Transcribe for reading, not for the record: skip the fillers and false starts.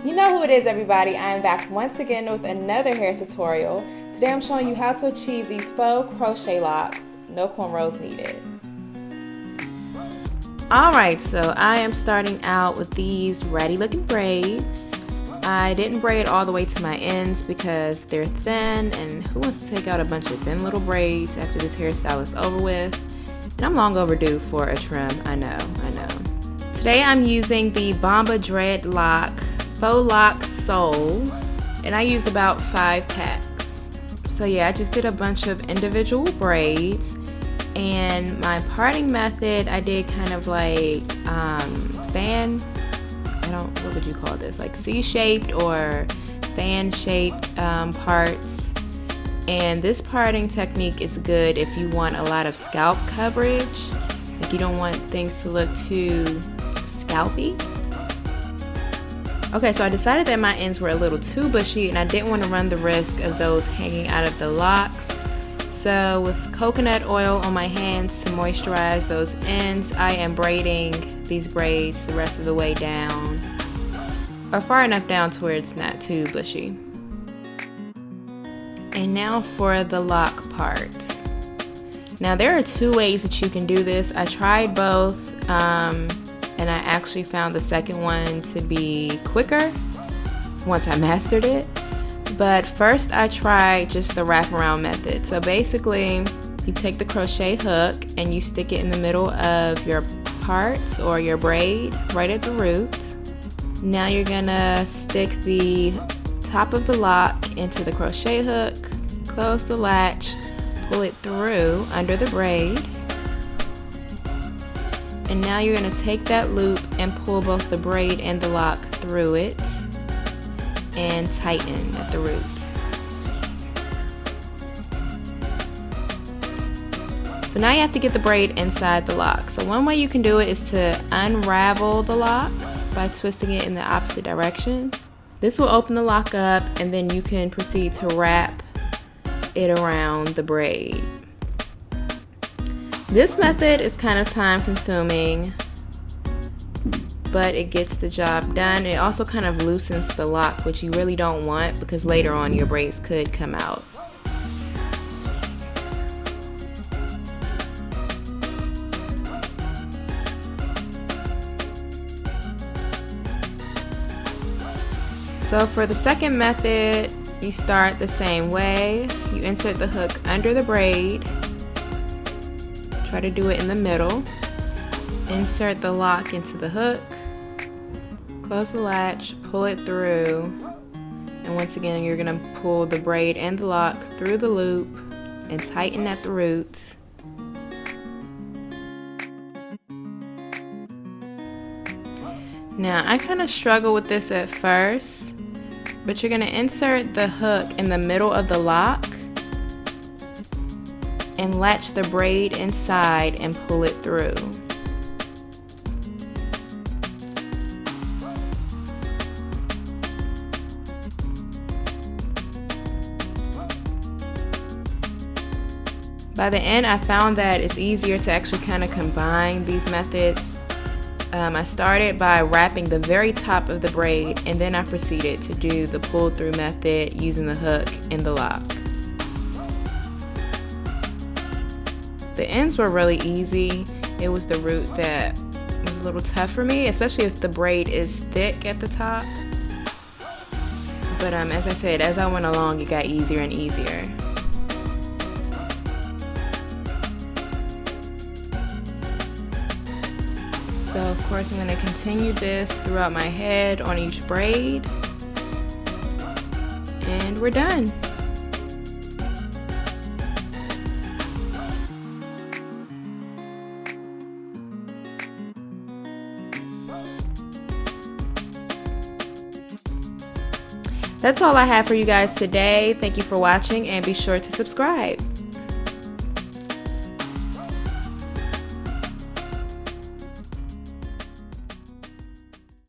You know who it is, everybody. I am back once again with another hair tutorial. Today I'm showing you how to achieve these faux crochet locks. No cornrows needed. Alright, so I am starting out with these ratty looking braids. I didn't braid all the way to my ends because they're thin, and who wants to take out a bunch of thin little braids after this hairstyle is over with? And I'm long overdue for a trim, I know. Today I'm using the Bomba Dreadlock Faux Locs Sole, and I used about 5 packs. So yeah, I just did a bunch of individual braids, and my parting method, I did kind of like what would you call this? Like C-shaped or fan-shaped parts. And this parting technique is good if you want a lot of scalp coverage. Like you don't want things to look too scalpy. Okay, so I decided that my ends were a little too bushy and I didn't want to run the risk of those hanging out of the locks. So with coconut oil on my hands to moisturize those ends, I am braiding these braids the rest of the way down, or far enough down to where it's not too bushy. And now for the lock part. Now there are 2 ways that you can do this. I tried both, and I actually found the second one to be quicker once I mastered it. But first I tried just the wraparound method. So basically you take the crochet hook and you stick it in the middle of your parts or your braid right at the root. Now you're gonna stick the top of the lock into the crochet hook, close the latch, pull it through under the braid. And now you're going to take that loop and pull both the braid and the lock through it and tighten at the root. So now you have to get the braid inside the lock. So one way you can do it is to unravel the lock by twisting it in the opposite direction. This will open the lock up, and then you can proceed to wrap it around the braid. This method is kind of time consuming, but it gets the job done. It also kind of loosens the lock, which you really don't want because later on your braids could come out. So for the second method, you start the same way. You insert the hook under the braid. Try to do it in the middle. Insert the lock into the hook. Close the latch, pull it through. And once again, you're gonna pull the braid and the lock through the loop and tighten at the root. Now, I kind of struggle with this at first, but you're gonna insert the hook in the middle of the lock and latch the braid inside and pull it through. By the end, I found that it's easier to actually kind of combine these methods. I started by wrapping the very top of the braid, and then I proceeded to do the pull through method using the hook and the lock. The ends were really easy. It was the root that was a little tough for me, especially if the braid is thick at the top. But as I said, as I went along, it got easier and easier. So of course I'm going to continue this throughout my head on each braid, and we're done. That's all I have for you guys today. Thank you for watching, and be sure to subscribe.